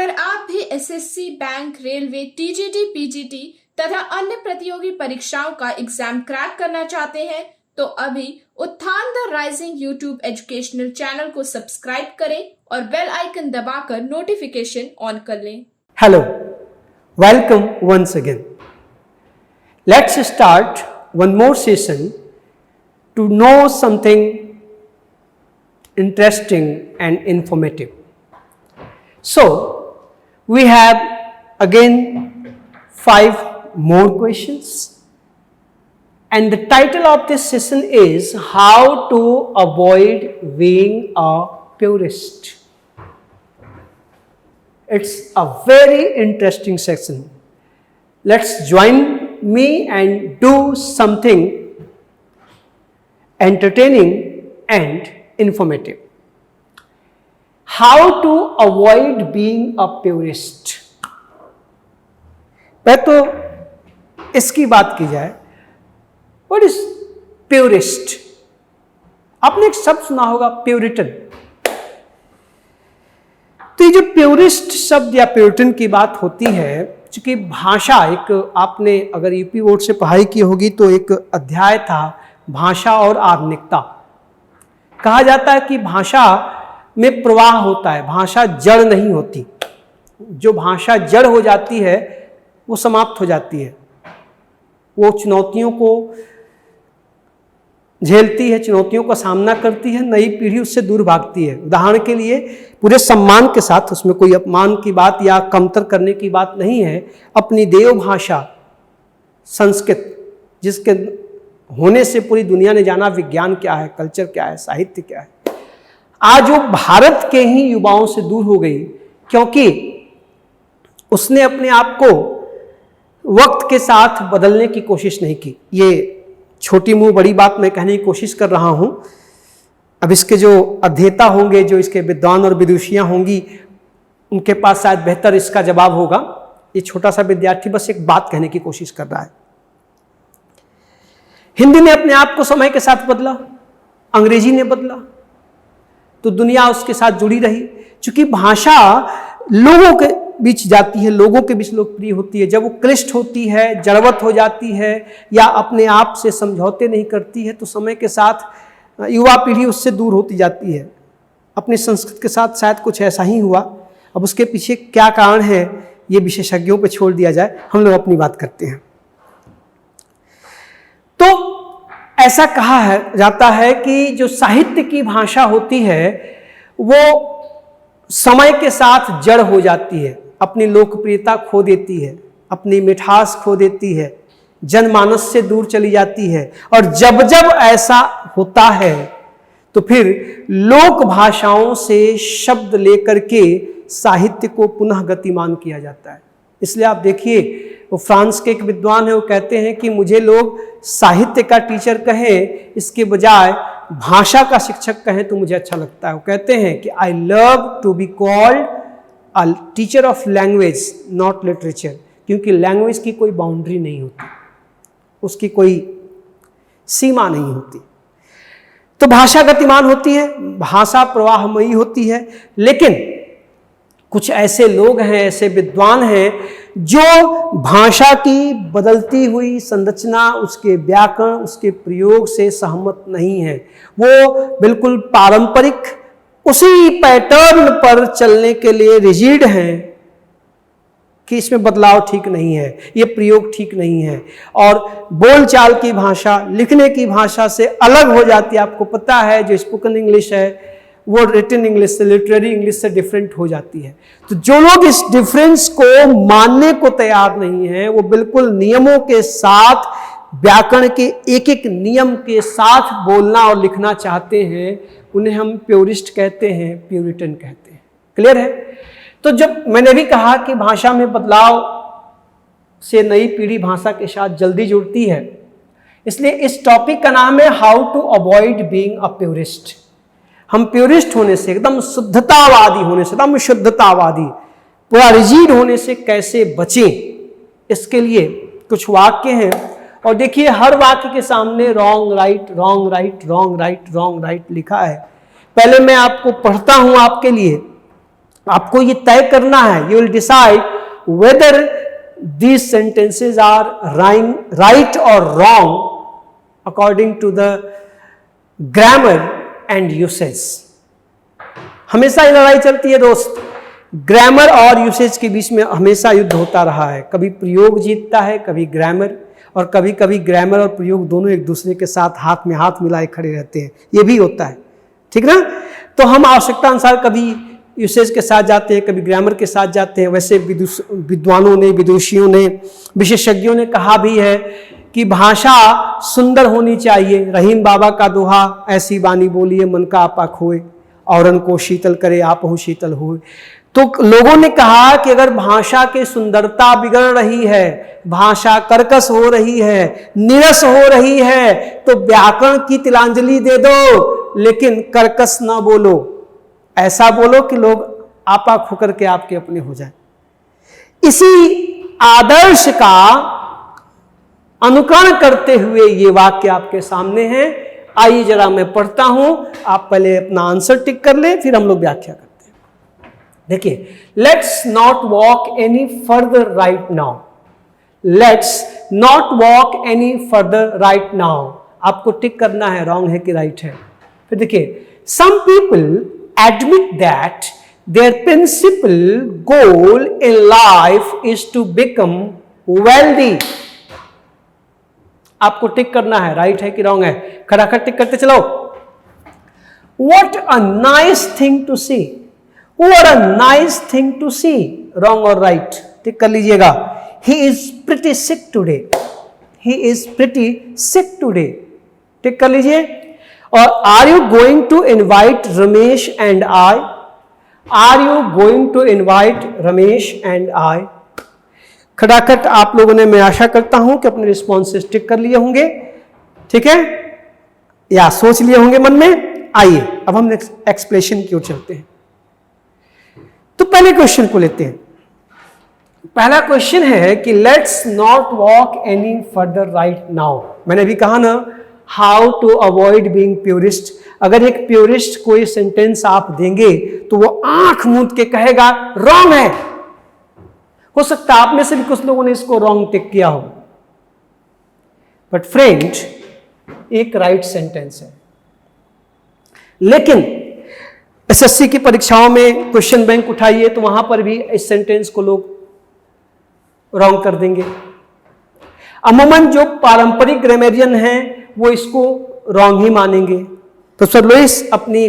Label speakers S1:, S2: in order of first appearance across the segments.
S1: अगर आप भी SSC, bank, railway, TGT, PGT तथा अन्य प्रतियोगी परीक्षाओं का एग्जाम क्रैक करना चाहते हैं तो अभी उत्थान the rising YouTube educational channel को सब्सक्राइब करें और बेल आइकन दबाकर नोटिफिकेशन ऑन कर लें।
S2: Hello, welcome once again. Let's start one more session to know something interesting and informative. So, we have again 5 more questions, and the title of this session is How to Avoid Being a Purist. It's a very interesting section. Let's join me and do something entertaining and informative. How to avoid being a purist. पहले तो इसकी बात की जाए, What is purist? आपने एक शब्द सुना होगा प्यूरिटन। तो ये जो प्यूरिस्ट शब्द या प्यूरिटन की बात होती है, चूंकि भाषा एक, आपने अगर यूपी बोर्ड से पढ़ाई की होगी तो एक अध्याय था भाषा और आधुनिकता। कहा जाता है कि भाषा में प्रवाह होता है, भाषा जड़ नहीं होती। जो भाषा जड़ हो जाती है वो समाप्त हो जाती है, वो चुनौतियों को झेलती है, चुनौतियों का सामना करती है, नई पीढ़ी उससे दूर भागती है। उदाहरण के लिए पूरे सम्मान के साथ, उसमें कोई अपमान की बात या कमतर करने की बात नहीं है, अपनी देव भाषा संस्कृत, जिसके होने से पूरी दुनिया ने जाना विज्ञान क्या है, कल्चर क्या है, साहित्य क्या है, आज वो भारत के ही युवाओं से दूर हो गई, क्योंकि उसने अपने आप को वक्त के साथ बदलने की कोशिश नहीं की। ये छोटी मुंह बड़ी बात मैं कहने की कोशिश कर रहा हूं। अब इसके जो अध्येता होंगे, जो इसके विद्वान और विदुषियां होंगी, उनके पास शायद बेहतर इसका जवाब होगा। ये छोटा सा विद्यार्थी बस एक बात कहने की कोशिश कर रहा है। हिंदी ने अपने आप को समय के साथ बदला, अंग्रेजी ने बदला, तो दुनिया उसके साथ जुड़ी रही। चूंकि भाषा लोगों के बीच जाती है, लोगों के बीच लोकप्रिय होती है, जब वो क्लिष्ट होती है, जड़वत हो जाती है या अपने आप से समझौते नहीं करती है, तो समय के साथ युवा पीढ़ी उससे दूर होती जाती है। अपनी संस्कृति के साथ शायद कुछ ऐसा ही हुआ। अब उसके पीछे क्या कारण है, ये विशेषज्ञों पे छोड़ दिया जाए, हम लोग अपनी बात करते हैं। तो ऐसा कहा जाता है कि जो साहित्य की भाषा होती है वो समय के साथ जड़ हो जाती है, अपनी लोकप्रियता खो देती है, अपनी मिठास खो देती है, जनमानस से दूर चली जाती है। और जब जब ऐसा होता है तो फिर लोक भाषाओं से शब्द लेकर के साहित्य को पुनः गतिमान किया जाता है। इसलिए आप देखिए, वो फ्रांस के एक विद्वान है, वो कहते हैं कि मुझे लोग साहित्य का टीचर कहें, इसके बजाय भाषा का शिक्षक कहें तो मुझे अच्छा लगता है। वो कहते हैं कि I love to be called a teacher of language not literature, क्योंकि लैंग्वेज की कोई बाउंड्री नहीं होती, उसकी कोई सीमा नहीं होती। तो भाषा गतिमान होती है, भाषा प्रवाहमयी होती है, लेकिन कुछ ऐसे लोग हैं, ऐसे विद्वान हैं जो भाषा की बदलती हुई संरचना, उसके व्याकरण, उसके प्रयोग से सहमत नहीं है। वो बिल्कुल पारंपरिक उसी पैटर्न पर चलने के लिए रिजिड हैं कि इसमें बदलाव ठीक नहीं है, ये प्रयोग ठीक नहीं है, और बोलचाल की भाषा लिखने की भाषा से अलग हो जाती है। आपको पता है, जो स्पोकन इंग्लिश है वो रिटन इंग्लिश से, लिटरेरी इंग्लिश से डिफरेंट हो जाती है। तो जो लोग इस डिफरेंस को मानने को तैयार नहीं है, वो बिल्कुल नियमों के साथ, व्याकरण के एक एक नियम के साथ बोलना और लिखना चाहते हैं, उन्हें हम प्योरिस्ट कहते हैं, प्यूरिटन कहते हैं। क्लियर है? तो जब मैंने भी कहा कि भाषा में बदलाव से नई पीढ़ी भाषा के साथ जल्दी जुड़ती है, इसलिए इस टॉपिक का नाम है how to avoid being a purist. हम प्योरिस्ट होने से, एकदम शुद्धतावादी होने से, एकदम शुद्धतावादी, पूरा रिजिड होने से कैसे बचें, इसके लिए कुछ वाक्य हैं। और देखिए, हर वाक्य के सामने wrong right, wrong right, wrong right, wrong right लिखा है। पहले मैं आपको पढ़ता हूं आपके लिए, आपको ये तय करना है, you will decide whether these sentences are right और wrong according to the grammar and usage. हमेशा ये लड़ाई चलती है दोस्त, ग्रामर और यूसेज के बीच में हमेशा युद्ध होता रहा है। कभी प्रयोग जीतता है, कभी ग्रामर, और कभी कभी ग्रामर और प्रयोग दोनों एक दूसरे के साथ हाथ में हाथ मिलाए खड़े रहते हैं, ये भी होता है, ठीक ना। तो हम आवश्यकता अनुसार कभी यूसेज के साथ जाते हैं, कभी ग्रामर के साथ जाते हैं। वैसे विद्वानों ने, विदुषियों ने, विशेषज्ञों ने कहा भी है कि भाषा सुंदर होनी चाहिए। रहीम बाबा का दोहा, ऐसी बानी बोलिए मन का आपा खोए, औरन को शीतल करे आपहु शीतल होए। तो लोगों ने कहा कि अगर भाषा की सुंदरता बिगड़ रही है, भाषा कर्कश हो रही है, नीरस हो रही है, तो व्याकरण की तिलांजलि दे दो, लेकिन कर्कश ना बोलो। ऐसा बोलो कि लोग आपा खोकर के आपके अपने हो जाए। इसी आदर्श का अनुकरण करते हुए ये वाक्य आपके सामने है। आइए जरा मैं पढ़ता हूं, आप पहले अपना आंसर टिक कर ले, फिर हम लोग व्याख्या करते हैं। देखिए, let's not walk any further right now. Let's not walk any further right now. आपको टिक करना है रॉन्ग है कि राइट है। फिर देखिए, some people admit that their principal goal in life is to become wealthy। आपको टिक करना है राइट है कि रॉन्ग है, खड़ाखड़ टिक करते चलो। What a nice thing to see, what a nice thing to see, wrong और राइट टिक कर लीजिएगा। He is pretty sick today, he is pretty sick today, टिक कर लीजिए। और are you going to invite Ramesh and I, are you going to invite Ramesh and I. खटाखट आप लोगों ने, मैं आशा करता हूं कि अपने रिस्पॉन्सेस टिक कर लिए होंगे, ठीक है, या सोच लिए होंगे मन में। आइए अब हम एक्सप्लेनेशन की ओर चलते हैं। तो पहले क्वेश्चन को लेते हैं। पहला क्वेश्चन है कि let's not walk any further right now. मैंने भी कहा ना, how to avoid being purist. अगर एक प्योरिस्ट कोई सेंटेंस आप देंगे तो वो आंख मूंद के कहेगा रॉन्ग है। हो सकता है आप में से भी कुछ लोगों ने इसको रॉन्ग टिक किया हो, बट फ्रेंड एक राइट सेंटेंस है। लेकिन एसएससी की परीक्षाओं में क्वेश्चन बैंक उठाइए तो वहां पर भी इस सेंटेंस को लोग रॉन्ग कर देंगे। अमूमन जो पारंपरिक ग्रामेरियन हैं वो इसको रॉन्ग ही मानेंगे। तो सर लुइस अपनी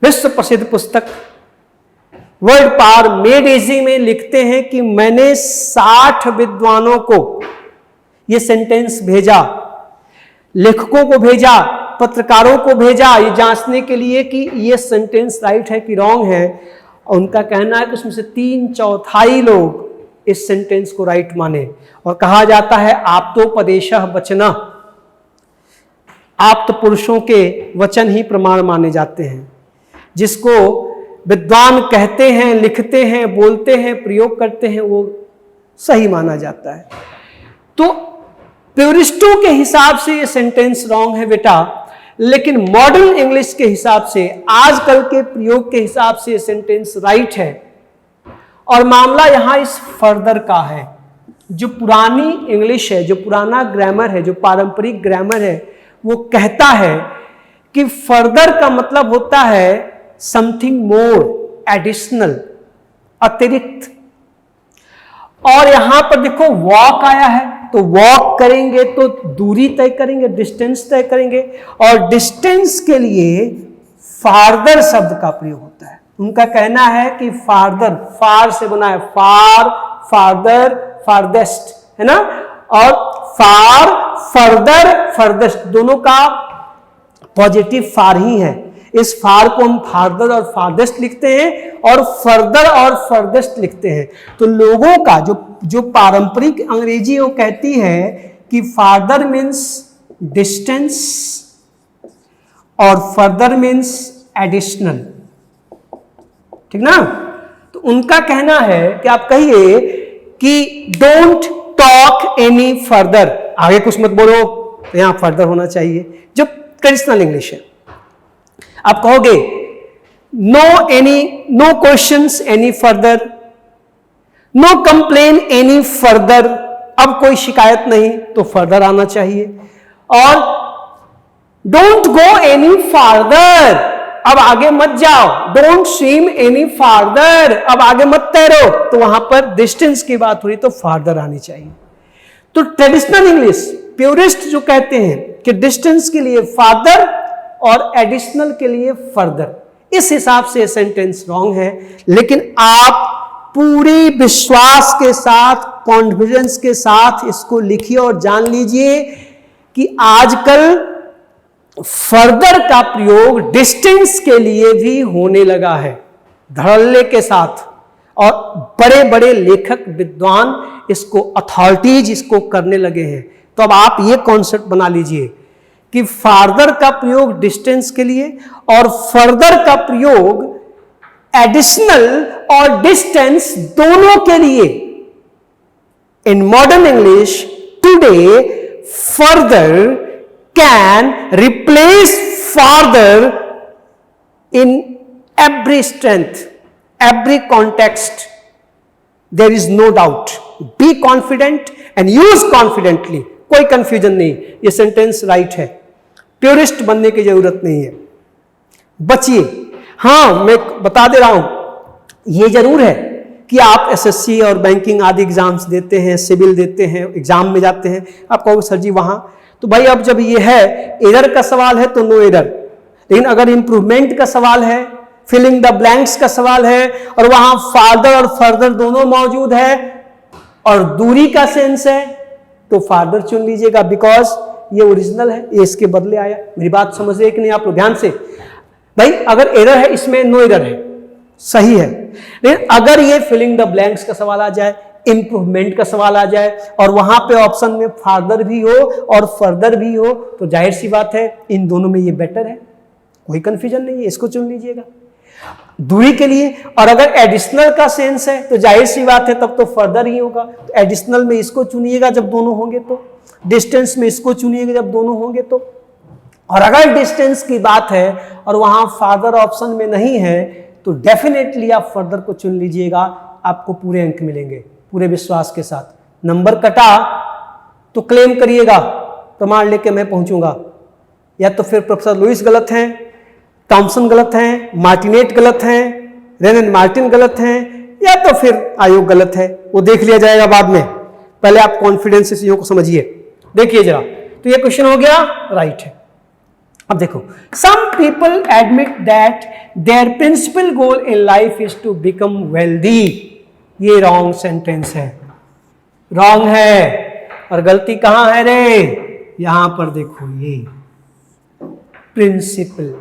S2: विश्व प्रसिद्ध पुस्तक वर्ड पावर मेड इजी में लिखते हैं कि मैंने 60 विद्वानों को ये सेंटेंस भेजा, लेखकों को भेजा, पत्रकारों को भेजा, ये जांचने के लिए कि ये सेंटेंस राइट है कि रॉन्ग है। और उनका कहना है कि उसमें से 3/4 लोग इस सेंटेंस को राइट माने। और कहा जाता है आप्तोपदेशः वचना, आप तो पुरुषों के वचन ही प्रमाण माने जाते हैं। जिसको विद्वान कहते हैं, लिखते हैं, बोलते हैं, प्रयोग करते हैं, वो सही माना जाता है। तो प्योरिस्टों के हिसाब से ये सेंटेंस रॉन्ग है बेटा, लेकिन मॉडर्न इंग्लिश के हिसाब से, आजकल के प्रयोग के हिसाब से ये सेंटेंस राइट है। और मामला यहां इस फर्दर का है। जो पुरानी इंग्लिश है, जो पुराना ग्रामर है, जो पारंपरिक ग्रामर है, वो कहता है कि फर्दर का मतलब होता है समथिंग मोर, एडिशनल, अतिरिक्त। और यहां पर देखो वॉक आया है, तो वॉक करेंगे तो दूरी तय करेंगे, डिस्टेंस तय करेंगे, और डिस्टेंस के लिए फार्दर शब्द का प्रयोग होता है। उनका कहना है कि फार्दर, फार से बना है, फार, फार्दर, फार्देस्ट, है ना, और फार, फर्दर, फर्देस्ट, दोनों का पॉजिटिव फार ही है। इस फार को हम फार्दर और फार्देस्ट लिखते हैं और फर्दर और फर्देस्ट लिखते हैं। तो लोगों का जो पारंपरिक अंग्रेजी वो कहती है कि फार्दर मीन्स डिस्टेंस और फर्दर मीन्स एडिशनल, ठीक ना। तो उनका कहना है कि आप कहिए कि डोंट टॉक एनी फर्दर, आगे कुछ मत बोलो, यहां फर्दर होना चाहिए, जो ट्रेडिशनल इंग्लिश है। आप कहोगे no questions any further, no complain any further, अब कोई शिकायत नहीं तो फर्दर आना चाहिए। और डोंट गो एनी फार्दर, अब आगे मत जाओ। डोंट स्विम एनी फार्दर, अब आगे मत तैरो, तो वहां पर डिस्टेंस की बात हो रही तो फार्दर आनी चाहिए। तो ट्रेडिशनल इंग्लिश प्योरिस्ट जो कहते हैं कि डिस्टेंस के लिए फार्दर और एडिशनल के लिए फर्दर, इस हिसाब से सेंटेंस रॉन्ग है। लेकिन आप पूरी विश्वास के साथ, कॉन्फिडेंस के साथ इसको लिखिए और जान लीजिए कि आजकल फर्दर का प्रयोग डिस्टेंस के लिए भी होने लगा है धड़ल्ले के साथ, और बड़े बड़े लेखक विद्वान इसको, अथॉरिटीज इसको करने लगे हैं। तो अब आप ये कॉन्सेप्ट बना लीजिए कि फार्दर का प्रयोग डिस्टेंस के लिए और फर्दर का प्रयोग एडिशनल और डिस्टेंस दोनों के लिए। In modern English today further can replace farther in every strength, every context, there is no doubt. Be confident and use confidently, कोई कंफ्यूजन नहीं, ये सेंटेंस राइट है। प्योरिस्ट बनने की जरूरत नहीं है, बचिए। हाँ, मैं बता दे रहा हूं, ये जरूर है कि आप एसएससी और बैंकिंग आदि एग्जाम्स देते हैं, सिविल देते हैं, एग्जाम में जाते हैं, आप कहोगे सर जी वहां तो भाई अब जब ये है एरर का सवाल है तो नो एरर, लेकिन अगर इंप्रूवमेंट का सवाल है, फिलिंग द ब्लैंक्स का सवाल है और वहां फार्दर और फर्दर दोनों मौजूद है और दूरी का सेंस है तो फार्दर चुन लीजिएगा, बिकॉज ये ओरिजिनल है, ये इसके बदले आया। मेरी बात समझ रहे कि नहीं आप लोग ध्यान से? भाई अगर एरर है इसमें नो एरर है, सही है, लेकिन अगर ये फिलिंग द ब्लैंक्स का सवाल आ जाए, इंप्रूवमेंट का सवाल आ जाए और वहां पे ऑप्शन में फार्दर भी हो और फर्दर भी हो तो जाहिर सी बात है इन दोनों में ये बेटर है, कोई कंफ्यूजन नहीं है, इसको चुन लीजिएगा दूरी के लिए। और अगर एडिशनल का सेंस है तो जाहिर सी बात है तब तो फर्दर ही होगा, तो एडिशनल में इसको चुनिएगा जब दोनों होंगे तो, डिस्टेंस में इसको चुनिएगा जब दोनों होंगे तो। और अगर डिस्टेंस की बात है और वहां फार्दर ऑप्शन में नहीं है तो डेफिनेटली आप फर्दर को चुन लीजिएगा, आपको पूरे अंक मिलेंगे पूरे विश्वास के साथ। नंबर कटा तो क्लेम करिएगा, प्रमाण लेके मैं पहुंचूंगा, या तो फिर प्रोफेसर लुइस गलत हैं, थॉमसन गलत हैं, मार्टिनेट गलत हैं, रेन एंड मार्टिन गलत हैं, या तो फिर आयोग गलत है, वो देख लिया जाएगा बाद में। पहले आप कॉन्फिडेंस से चीजों को समझिए। देखिए जरा, तो ये क्वेश्चन हो गया राइट है। अब देखो, some people admit that their principal goal in life is to become wealthy. ये रॉन्ग सेंटेंस है, रॉन्ग है। और गलती कहां है रे? यहां पर देखो, ये प्रिंसिपल।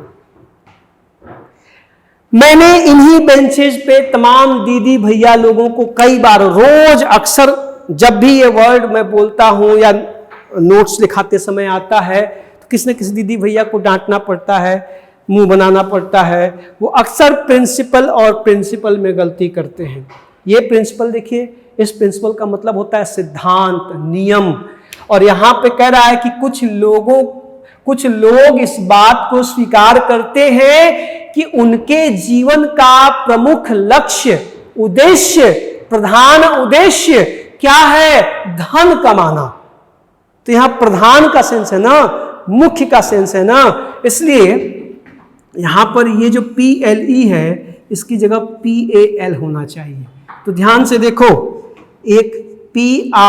S2: मैंने इन्हीं बेंचेज पे तमाम दीदी भैया लोगों को कई बार, रोज अक्सर जब भी ये वर्ड मैं बोलता हूं या नोट्स लिखाते समय आता है तो किसी न किसी दीदी भैया को डांटना पड़ता है, मुंह बनाना पड़ता है। वो अक्सर प्रिंसिपल और प्रिंसिपल में गलती करते हैं। ये प्रिंसिपल देखिए, इस प्रिंसिपल का मतलब होता है सिद्धांत, नियम। और यहां पे कह रहा है कि कुछ लोग इस बात को स्वीकार करते हैं कि उनके जीवन का प्रमुख लक्ष्य, उद्देश्य, प्रधान उद्देश्य क्या है? धन कमाना। तो यहां प्रधान का सेंस है ना, मुख्य का सेंस है ना, इसलिए यहां पर ये जो PLE है इसकी जगह PAL होना चाहिए। तो ध्यान से देखो, एक PRINCIPLE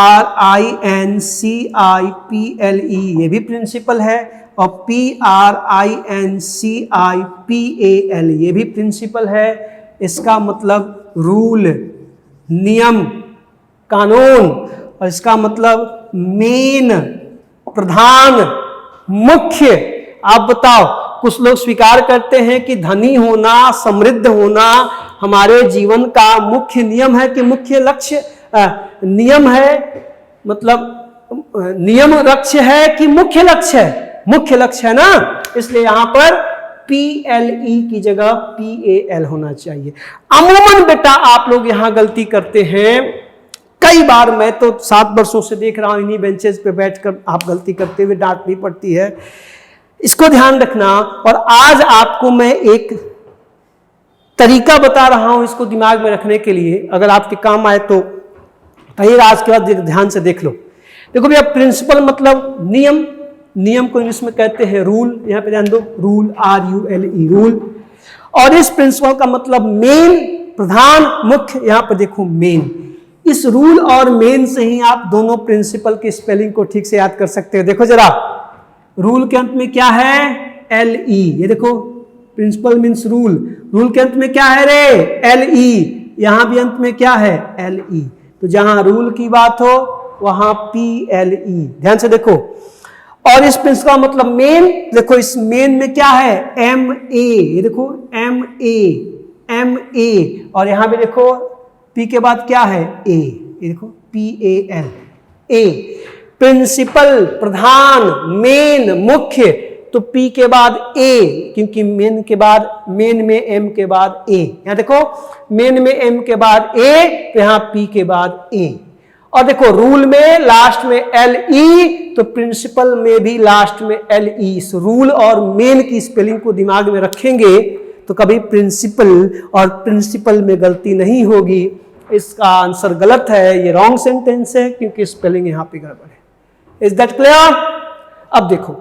S2: ये भी प्रिंसिपल है और PRINCIPAL ये भी प्रिंसिपल है। इसका मतलब रूल, नियम, कानून, और इसका मतलब मेन, प्रधान, मुख्य। आप बताओ, कुछ लोग स्वीकार करते हैं कि धनी होना, समृद्ध होना हमारे जीवन का मुख्य नियम है कि मुख्य लक्ष्य, नियम है, मतलब नियम लक्ष्य है कि मुख्य लक्ष्य है? मुख्य लक्ष्य है ना, इसलिए यहां पर PLE की जगह PAL होना चाहिए। अमूमन बेटा आप लोग यहां गलती करते हैं, कई बार मैं तो 7 वर्षों से देख रहा हूं इन्हीं बेंचेस पे बैठकर आप गलती करते हुए, डांटनी पड़ती है, इसको ध्यान रखना। और आज आपको मैं एक तरीका बता रहा हूं इसको दिमाग में रखने के लिए, अगर आपके काम आए तो बताइएगा। आज के बाद ध्यान से देख लो। देखो भैया, प्रिंसिपल मतलब नियम, नियम को इंग्लिश में कहते हैं रूल। यहां पे ध्यान दो, रूल, RULE, रूल। और इस प्रिंसिपल का मतलब मेन, प्रधान, मुख्य। यहां पर देखो मेन। इस रूल और मेन से ही आप दोनों प्रिंसिपल की स्पेलिंग को ठीक से याद कर सकते हो। देखो जरा, रूल के अंत में क्या है? LE। ये देखो, प्रिंसिपल मीन्स रूल, रूल के अंत में क्या है रे? LE। यहां भी अंत में क्या है? LE। तो जहां रूल की बात हो वहां PLE। ध्यान से देखो। और इस प्रिंसिपल का मतलब मेन, देखो इस मेन में क्या है? MA। ये देखो MA। और यहां भी देखो P के बाद क्या है? A। ये देखो PAL, A। प्रिंसिपल, प्रधान, मेन, मुख्य। तो P के बाद A, क्योंकि मेन के बाद, मेन में M के बाद A। यहां देखो, मेन में M के बाद A, तो यहां P के बाद A। और देखो रूल में लास्ट में LE, तो प्रिंसिपल में भी लास्ट में LE। इस रूल और मेन की स्पेलिंग को दिमाग में रखेंगे तो कभी प्रिंसिपल और प्रिंसिपल में गलती नहीं होगी। इसका आंसर गलत है, ये रॉन्ग सेंटेंस है, क्योंकि स्पेलिंग यहां पे गड़बड़ है। Is that clear? अब देखो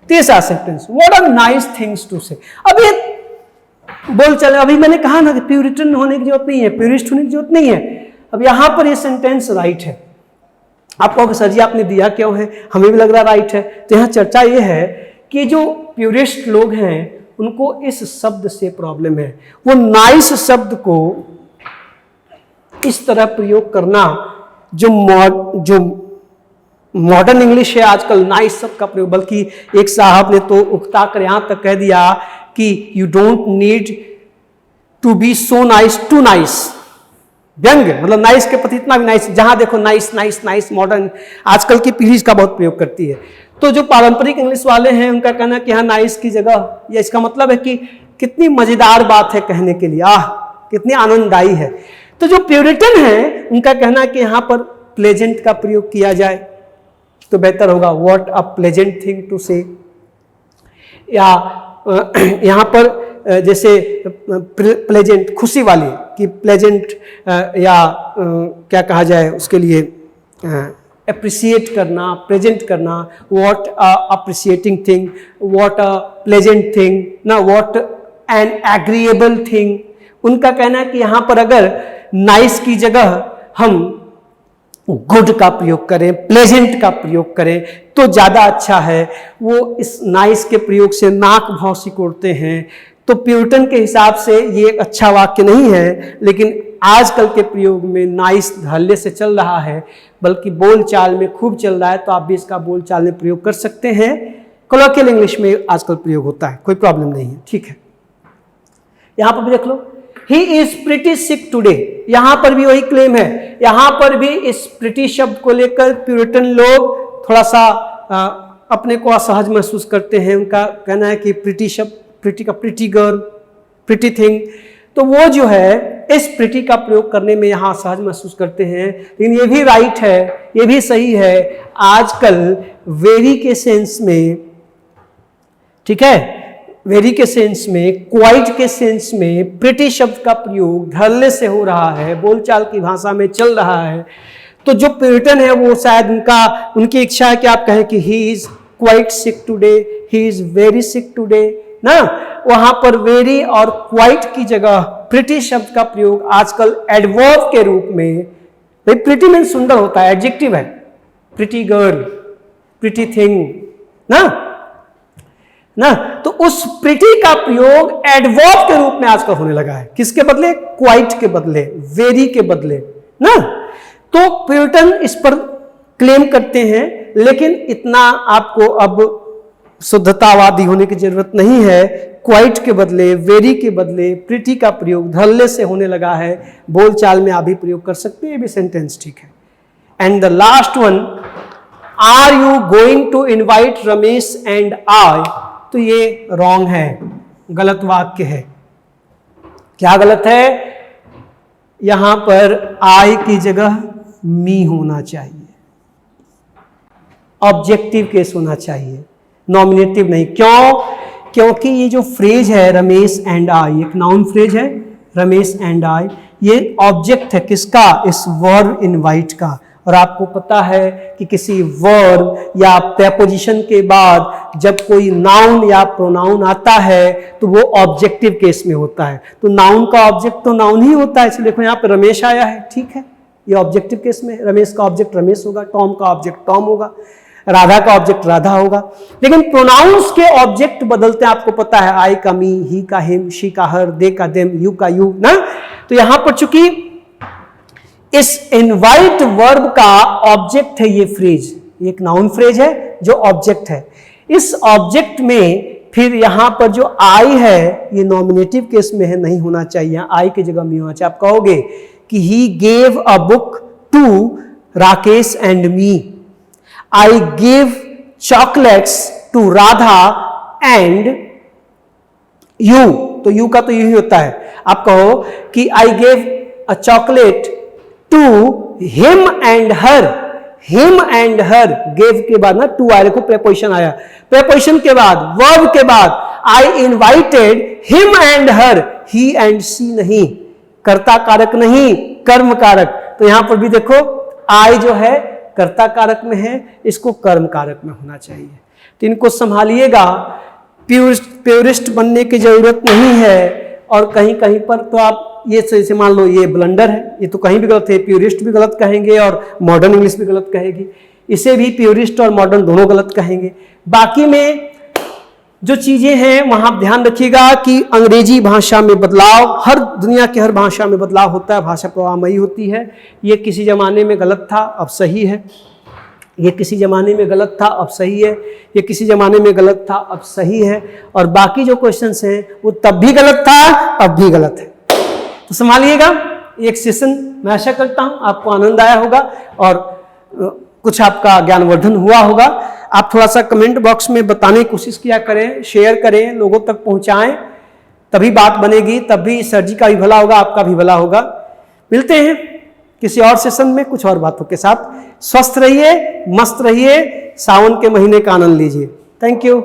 S2: तीसरा sentence, what are nice things to say. अब ये बोल चले, अभी मैंने कहा ना कि प्यूरिटन होने की जरूरत नहीं है, प्यूरिस्ट होने की जरूरत नहीं है। अब यहां पर ये सेंटेंस राइट है। आप कहोगे सर जी आपने दिया क्यों है, हमें भी लग रहा राइट है। तो यहां चर्चा ये है कि जो प्यूरिस्ट लोग हैं उनको इस शब्द से प्रॉब्लम है। वो नाइस शब्द को इस तरह प्रयोग करना, जो मॉडर्न इंग्लिश है आजकल, नाइस शब्द का प्रयोग, बल्कि एक साहब ने तो उकता कर यहां तक कह दिया कि you don't need to be so nice too nice. व्यंग मतलब नाइस के प्रति इतना भी नाइस, जहां देखो नाइस नाइस नाइस। मॉडर्न आजकल की पीढ़ी इसका बहुत प्रयोग करती है। तो जो पारंपरिक इंग्लिश वाले हैं उनका कहना कि हाँ नाइस की जगह, या इसका मतलब है कि कितनी मजेदार बात है कहने के लिए, आह कितनी आनंददायी है। तो जो प्यूरिटन है उनका कहना कि यहां पर प्लेजेंट का प्रयोग किया जाए तो बेहतर होगा। What a pleasant thing to say. या यहां पर जैसे प्लेजेंट खुशी वाली, कि प्लेजेंट या क्या कहा जाए उसके लिए, अप्रिशिएट करना, प्रेजेंट करना। What a appreciating thing, what a pleasant thing ना, व्हाट एन एग्रीएबल थिंग। उनका कहना है कि यहां पर अगर नाइस की जगह हम गुड का प्रयोग करें, प्लेजेंट का प्रयोग करें तो ज्यादा अच्छा है। वो इस नाइस के प्रयोग से नाक भाव सिकोड़ते हैं। तो प्यूरिटन के हिसाब से ये एक अच्छा वाक्य नहीं है, लेकिन आजकल के प्रयोग में नाइस धड़ल्ले से चल रहा है, बल्कि बोलचाल में खूब चल रहा है। तो आप भी इसका बोलचाल में प्रयोग कर सकते हैं। कॉलोकियल इंग्लिश में आजकल प्रयोग होता है, कोई प्रॉब्लम नहीं है, ठीक है। यहां पर भी देख लो, he is pretty sick today. यहां पर भी वही क्लेम है। यहां पर भी इस प्रिटी शब्द को लेकर प्यूरिटन लोग थोड़ा सा अपने को असहज महसूस करते हैं। उनका कहना है कि प्रिटी शब्द, प्रिटी का प्रिटी गर्ल, प्रिटी थिंग, तो वो जो है इस प्रिटी का प्रयोग करने में यहां असहज महसूस करते हैं। लेकिन ये भी राइट है, ये भी सही है। आजकल वेरी के सेंस में, ठीक है, वेरी के सेंस में, क्वाइट के सेंस में प्रिटी शब्द का प्रयोग धड़ल्ले से हो रहा है, बोलचाल की भाषा में चल रहा है। तो जो प्यूरिटन है वो शायद उनकी इच्छा है कि आप कहें कि he is quite sick today, he is very sick today ना। वहां पर वेरी और क्वाइट की जगह प्रिटी शब्द का प्रयोग आजकल एडवर्ब के रूप में, भाई प्रिटी मीन सुंदर होता है, एडजेक्टिव है, प्रिटी गर्ल, प्रिटी थिंग ना, तो उस प्रिटी का प्रयोग एडवर्ब के रूप में आजकल होने लगा है। किसके बदले? क्वाइट के बदले, वेरी के बदले ना। तो प्यूरिटन इस पर क्लेम करते हैं, लेकिन इतना आपको अब शुद्धतावादी होने की जरूरत नहीं है। क्वाइट के बदले, वेरी के बदले प्रिटी का प्रयोग धड़ल्ले से होने लगा है। बोलचाल में आप भी प्रयोग कर सकते हैं, ये भी सेंटेंस ठीक है। And the last one, are you going to invite Ramesh and I, तो ये रॉन्ग है, गलत वाक्य है। क्या गलत है? यहां पर आई की जगह मी होना चाहिए, ऑब्जेक्टिव केस होना चाहिए, नॉमिनेटिव नहीं। क्यों? क्योंकि ये जो फ्रेज है रमेश एंड आई, एक नाउन फ्रेज है रमेश एंड आई, ये ऑब्जेक्ट है किसका, इस वर्ब इनवाइट का। और आपको पता है कि किसी वर्ब या प्रेपोजिशन के बाद जब कोई नाउन या प्रोनाउन आता है तो वो ऑब्जेक्टिव केस में होता है। तो नाउन का ऑब्जेक्ट तो नाउन ही होता है। इसलिए देखो यहाँ पे रमेश आया है, ठीक है, ये ऑब्जेक्टिव केस में है। रमेश का ऑब्जेक्ट रमेश होगा, टॉम का ऑब्जेक्ट टॉम होगा, राधा का ऑब्जेक्ट राधा होगा। लेकिन प्रोनाउंस के ऑब्जेक्ट बदलते हैं, आपको पता है, आई का मी, ही का हिम, शी का हर, दे का देम, यू का यू ना। तो यहां पर चूंकि इस इनवाइट वर्ब का ऑब्जेक्ट है ये फ्रेज, एक नाउन फ्रेज है जो ऑब्जेक्ट है। इस ऑब्जेक्ट में फिर यहां पर जो आई है ये नॉमिनेटिव केस में है, नहीं होना चाहिए, आई की जगह मी होना चाहिए। आप कहोगे कि he gave a book to Rakesh and me, I give chocolates to Radha and you, तो यू का तो यू ही होता है। आप कहो कि I give a chocolate to him and her, him and her, gave के बाद ना टू आया, देखो प्रेपोजिशन आया, प्रेपोजिशन के बाद वर्ब के बाद I invited him and her, he and she नहीं, कर्ता कारक नहीं, कर्म कारक। तो यहां पर भी देखो आई जो है कर्ता कारक में है, इसको कर्म कारक में होना चाहिए। तो इनको संभालिएगा, प्योरिस्ट बनने की जरूरत नहीं है। और कहीं कहीं पर तो आप ये जैसे मान लो ये ब्लंडर है, ये तो कहीं भी गलत है, प्योरिस्ट भी गलत कहेंगे और मॉडर्न इंग्लिश भी गलत कहेगी, इसे भी प्योरिस्ट और मॉडर्न दोनों गलत कहेंगे। बाकी में जो चीजें हैं वहां आप ध्यान रखिएगा कि अंग्रेजी भाषा में बदलाव, हर दुनिया के हर भाषा में बदलाव होता है, भाषा प्रवाहमयी होती है। ये किसी जमाने में गलत था, अब सही है, ये किसी जमाने में गलत था, अब सही है, ये किसी जमाने में गलत था, अब सही है। और बाकी जो क्वेश्चंस हैं वो तब भी गलत था, अब भी गलत है। तो संभालिएगा एक सेशन, मैं आशा करता हूं आपको आनंद आया होगा और कुछ आपका ज्ञानवर्धन हुआ होगा। आप थोड़ा सा कमेंट बॉक्स में बताने की कोशिश किया करें, शेयर करें, लोगों तक पहुंचाएं, तभी बात बनेगी, तभी सर जी का भी भला होगा, आपका भी भला होगा। मिलते हैं किसी और सेशन में कुछ और बातों के साथ। स्वस्थ रहिए, मस्त रहिए, सावन के महीने का आनंद लीजिए। Thank you.